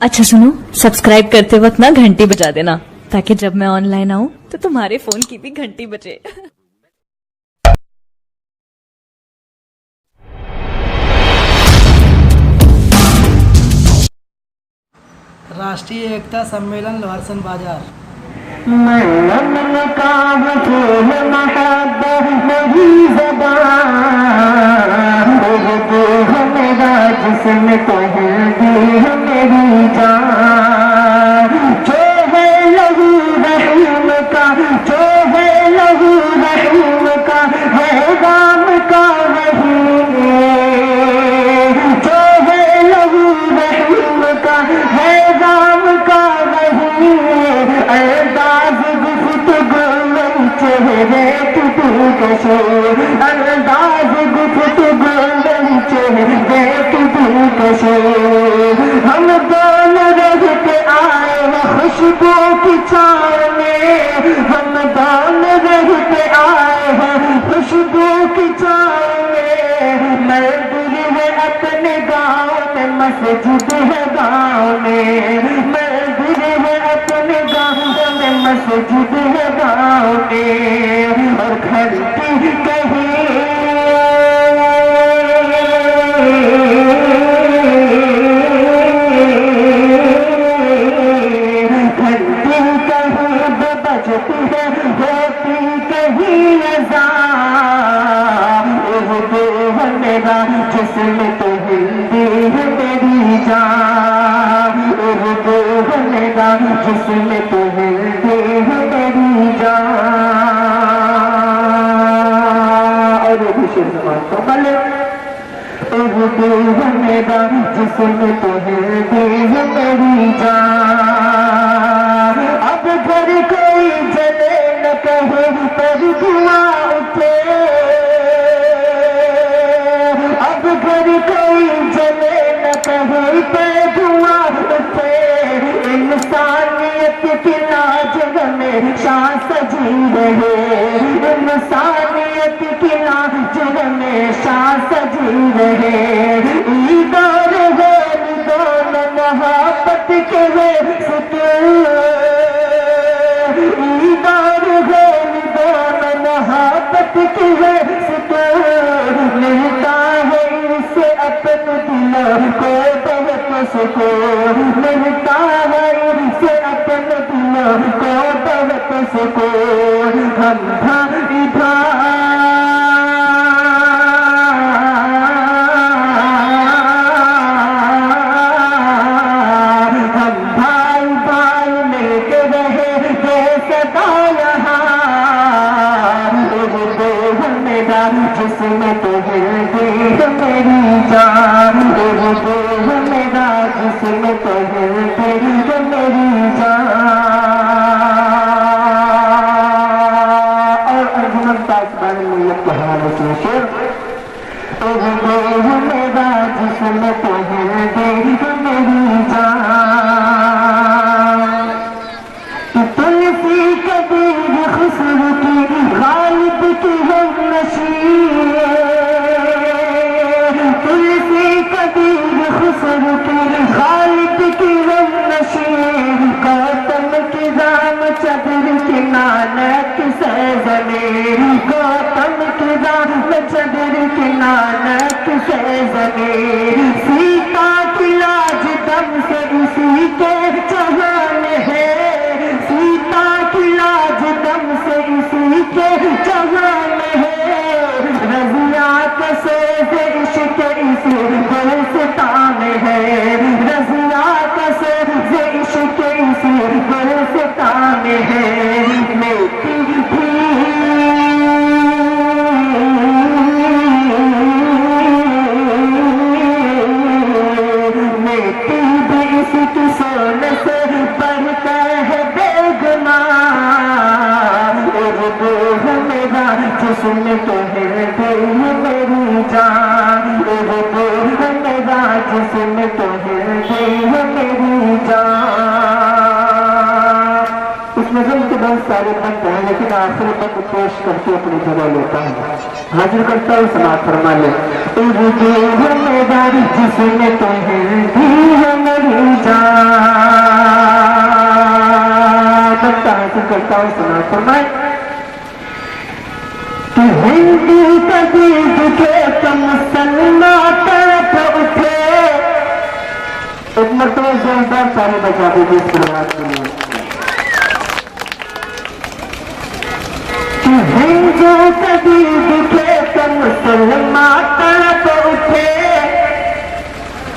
अच्छा सुनो, सब्सक्राइब करते वक्त ना घंटी बजा देना ताकि जब मैं ऑनलाइन आऊं तो तुम्हारे फोन की भी घंटी बजे। राष्ट्रीय एकता सम्मेलन लोहरसन बाजार। जिसमें तो हिंदी है मेरी जान, जो है लहू रहीम का, जो है लहू रहीम का, है राम का वही, जो है लहू रहीम का, है राम का वही, अंदाज गुफ्तगू में चेहरे टूटू कशे, अंदाज गुफ्तगू में चेहरे कशे, हम दोनों रहते आए हैं खुशबू की छाँव में, हम दोनों रहते आए हैं खुशबू की छाँव में, मजदूर है अपने गाँव में, मस्जिद है गाँव में, मजदूर है अपने गाँव में, मस्जिद है गाँव में, और घंटी कहीं जिसमें तो हिंदी है मेरी जान, उर्दू है मेरा, जिसमें तो हिंदी है मेरी जान। और ये भी शेर ज़बान तो भले, उर्दू है मेरा, जिसमें तो हिंदी है मेरी जान। अब घर कोई जले न कहे पर धुआं उठे, अब घर कोई जले न कहे पर धुआं उठे, इंसानियत की लाज हमेशा सजी रहे, इंसानियत की लाज हमेशा सजी रहे। ईद और गैर दोनों मोहब्बत के सुतून, ईद और गैर दोनों मोहब्बत के सुतून, मिलता है इससे अपने दिल को बहुत सुकून, मिलता है इससे अपने दिल को बहुत सुकून। हम भाई भाई मिलके रहे ये सदा यहाँ, मेरा जिसमें तो हिंदी है मेरी जान, मेरा जिसमें तो हिंदी है मेरी जान। और अर्जुमन पासवान मिल्लत के हवाले से शेर, मेरा जिसमें तो हिंदी है मेरी जान। तुलसी कबीर खुशबू की गालिब की हमनशी, तुलसी कबीर खुशबू की गालिब की हमनशी, गौतम की राम चंद्र की नानक से जमे, गौतम की राम चंद्र की नानक से जमे, सीता की लाज दम से इसी के जहान है, सीता की लाज दम से इसी के जहान है, रज़िया के सेज़ इश्क़ इसी गुलसितां में है, रज़िया के सेज़ इश्क़ इसी गुलसितां में है। मेरी भी इसकी सोने से बढ़कर है बेगुनाह, उर्दू है मेरा जिसमें तो हिंदी है मेरी जान, उर्दू है मेरा जिसमें तो हिंदी है मेरी जान। इस नज़म के बहुत सारे बंद हैं, लेकिन आखिर तक पेश करके अपनी जगह लेता है, हाजिर करता है, समाप्त फरमा ले। उर्दू है मेरा जिसमें तो हिंदी है मेरी जान, پڑھتا ہوں سنا فرمائے کہ ہندو کبھی دکھے تو مسلمان طرف اٹھے. ایک مرتبہ زوردار تالی بجا دے اس پروگرام کے لیے. کہ ہندو کبھی دکھے تو مسلمان طرف اٹھے.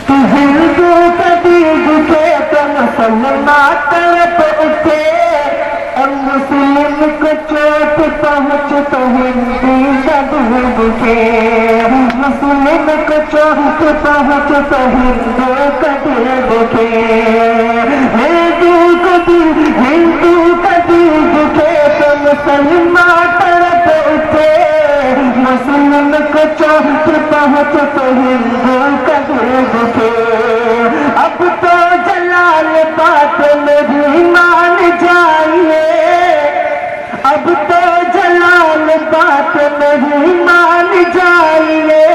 کہ ہندو کبھی دکھے تو مسلمان طرف اٹھے. اور مسلم کو چوٹ پہنچ تو ہندو کبھی دکھے. مسلم کو چوٹ پہنچ تو ہندو کبھی دکھے. ہندو کبھی دکھے تو مسلمان طرف اٹھے. مسلم کو چوٹ پہنچ تو ہندو کبھی دکھے. اب تو جلال بات میری مان جائیے. اب تو جلال بات میری مان جائیے.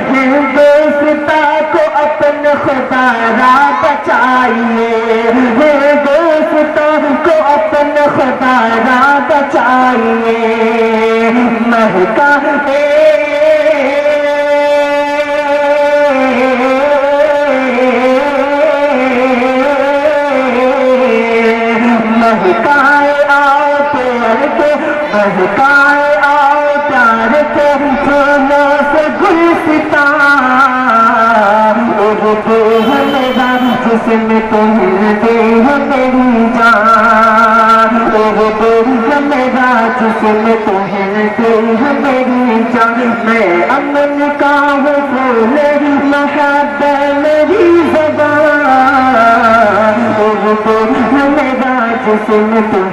ہندوستاں کو اپنے خدا را بچائیے. ہندوستاں کو اپنے خدا را بچائیے. مہکا مہکائے آؤ پیار کے. مہکائے آؤ پیار کے پھولوں سے گلستاں. اردو ہے میرا جسم تمہارے ہے میری جان. اردو ہے میرا جسم تمہارے ہے میری جان. میں امن کا ہوں پھول محبت میری زبان. اردو ہے میرا جسم تمہارے